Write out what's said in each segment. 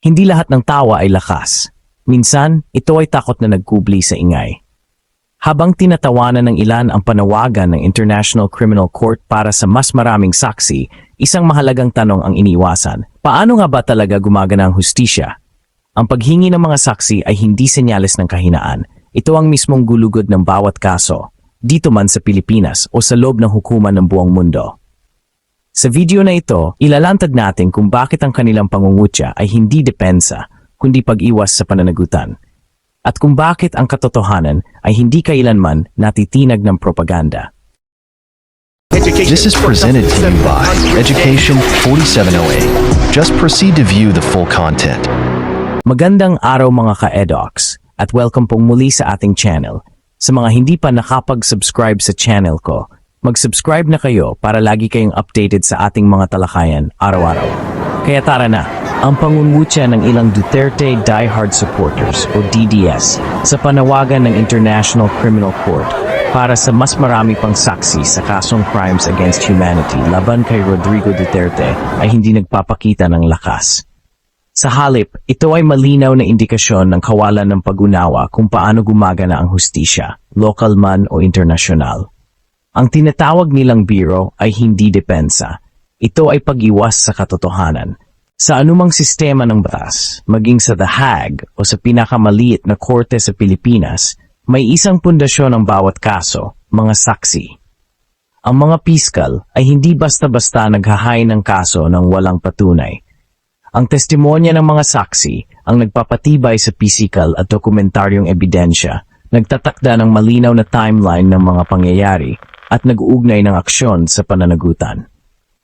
Hindi lahat ng tawa ay lakas. Minsan, ito ay takot na nagkubli sa ingay. Habang tinatawanan ng ilan ang panawagan ng International Criminal Court para sa mas maraming saksi, isang mahalagang tanong ang iniiwasan. Paano nga ba talaga gumagana ang hustisya? Ang paghingi ng mga saksi ay hindi senyales ng kahinaan. Ito ang mismong gulugod ng bawat kaso, dito man sa Pilipinas o sa loob ng hukuman ng buong mundo. Sa video na ito, ilalantad natin kung bakit ang kanilang pangungutya ay hindi depensa, kundi pag-iwas sa pananagutan. At kung bakit ang katotohanan ay hindi kailanman natitinag ng propaganda. This is presented to you by Education 4708. Just proceed to view the full content. Magandang araw mga ka-edocs at welcome pong muli sa ating channel. Sa mga hindi pa nakapag-subscribe sa channel ko, mag-subscribe na kayo para lagi kayong updated sa ating mga talakayan araw-araw. Kaya tara na, ang pangungutya ng ilang Duterte diehard supporters o DDS sa panawagan ng International Criminal Court para sa mas marami pang saksi sa kasong crimes against humanity laban kay Rodrigo Duterte ay hindi nagpapakita ng lakas. Sa halip, ito ay malinaw na indikasyon ng kawalan ng pag-unawa kung paano gumagana ang hustisya, local man o internasyonal. Ang tinatawag nilang biro ay hindi depensa. Ito ay pag-iwas sa katotohanan. Sa anumang sistema ng batas, maging sa The Hague o sa pinakamaliit na korte sa Pilipinas, may isang pundasyon ang bawat kaso, mga saksi. Ang mga piskal ay hindi basta-basta naghahay ng kaso ng walang patunay. Ang testimonya ng mga saksi ang nagpapatibay sa pisikal at dokumentaryong ebidensya, nagtatakda ng malinaw na timeline ng mga pangyayari, at nag-uugnay ng aksyon sa pananagutan.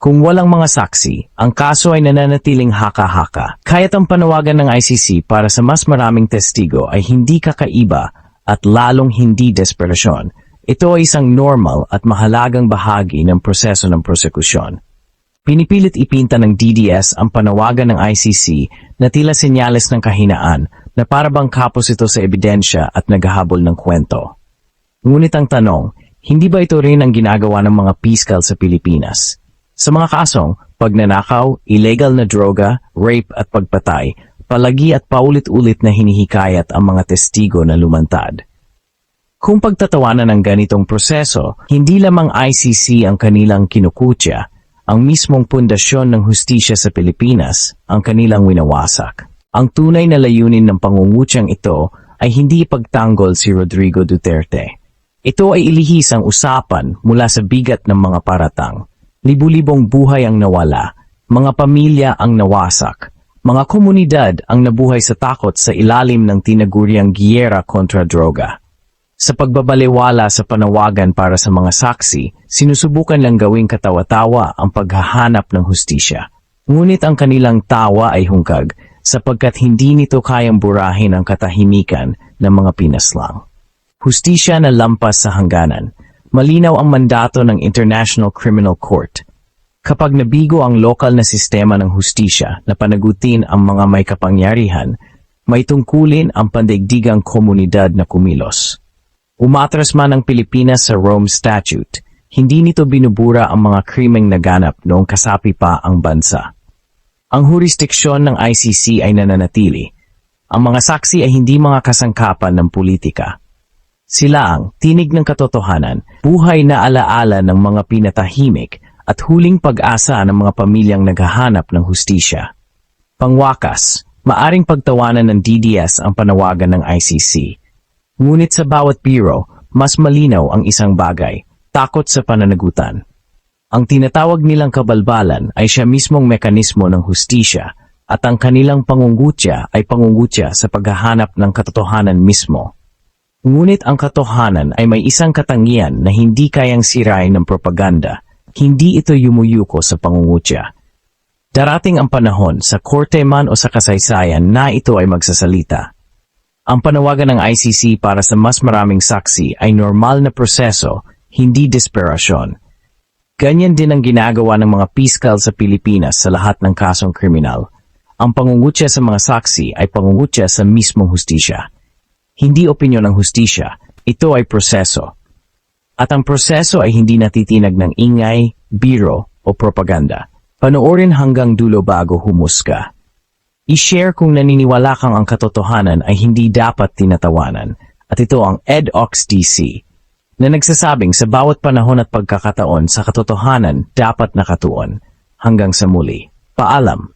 Kung walang mga saksi, ang kaso ay nananatiling haka-haka. Kaya't ang panawagan ng ICC para sa mas maraming testigo ay hindi kakaiba at lalong hindi desperasyon. Ito ay isang normal at mahalagang bahagi ng proseso ng prosekusyon. Pinipilit ipinta ng DDS ang panawagan ng ICC na tila senyales ng kahinaan na parabang kapos ito sa ebidensya at naghahabol ng kwento. Ngunit ang tanong, hindi ba ito rin ang ginagawa ng mga piskal sa Pilipinas? Sa mga kasong, pagnanakaw, illegal na droga, rape at pagpatay, palagi at paulit-ulit na hinihikayat ang mga testigo na lumantad. Kung pagtatawanan ng ganitong proseso, hindi lamang ICC ang kanilang kinukutya, ang mismong pundasyon ng hustisya sa Pilipinas ang kanilang winawasak. Ang tunay na layunin ng pangungutyang ito ay hindi ipagtanggol si Rodrigo Duterte. Ito ay ilihis ang usapan mula sa bigat ng mga paratang. Libu-libong buhay ang nawala, mga pamilya ang nawasak, mga komunidad ang nabuhay sa takot sa ilalim ng tinaguriang giyera kontra droga. Sa pagbabaliwala sa panawagan para sa mga saksi, sinusubukan lang gawing katawa-tawa ang paghahanap ng hustisya. Ngunit ang kanilang tawa ay hungkag sapagkat hindi nito kayang burahin ang katahimikan ng mga pinaslang. Hustisya na lampas sa hangganan. Malinaw ang mandato ng International Criminal Court. Kapag nabigo ang lokal na sistema ng hustisya na panagutin ang mga may kapangyarihan, may tungkulin ang pandaigdigang komunidad na kumilos. Umatras man ang Pilipinas sa Rome Statute, hindi nito binubura ang mga krimeng naganap noong kasapi pa ang bansa. Ang jurisdiksyon ng ICC ay nananatili. Ang mga saksi ay hindi mga kasangkapan ng politika. Sila ang tinig ng katotohanan, buhay na alaala ng mga pinatahimik at huling pag-asa ng mga pamilyang naghahanap ng hustisya. Pangwakas, maaring pagtawanan ng DDS ang panawagan ng ICC. Ngunit sa bawat biro, mas malinaw ang isang bagay, takot sa pananagutan. Ang tinatawag nilang kabalbalan ay siya mismong mekanismo ng hustisya at ang kanilang pangungutya ay pangungutya sa paghahanap ng katotohanan mismo. Ngunit ang katotohanan ay may isang katangian na hindi kayang sirain ng propaganda, hindi ito yumuyuko sa pangungutya. Darating ang panahon sa korte man o sa kasaysayan na ito ay magsasalita. Ang panawagan ng ICC para sa mas maraming saksi ay normal na proseso, hindi desperasyon. Ganyan din ang ginagawa ng mga piskal sa Pilipinas sa lahat ng kasong kriminal. Ang pangungutya sa mga saksi ay pangungutya sa mismong hustisya. Hindi opinyon ng hustisya, ito ay proseso. At ang proseso ay hindi natitinag ng ingay, biro o propaganda. Panoorin hanggang dulo bago humusga. I-share kung naniniwala kang ang katotohanan ay hindi dapat tinatawanan. At ito ang EDOXDC na nagsasabing sa bawat panahon at pagkakataon sa katotohanan dapat nakatuon. Hanggang sa muli. Paalam.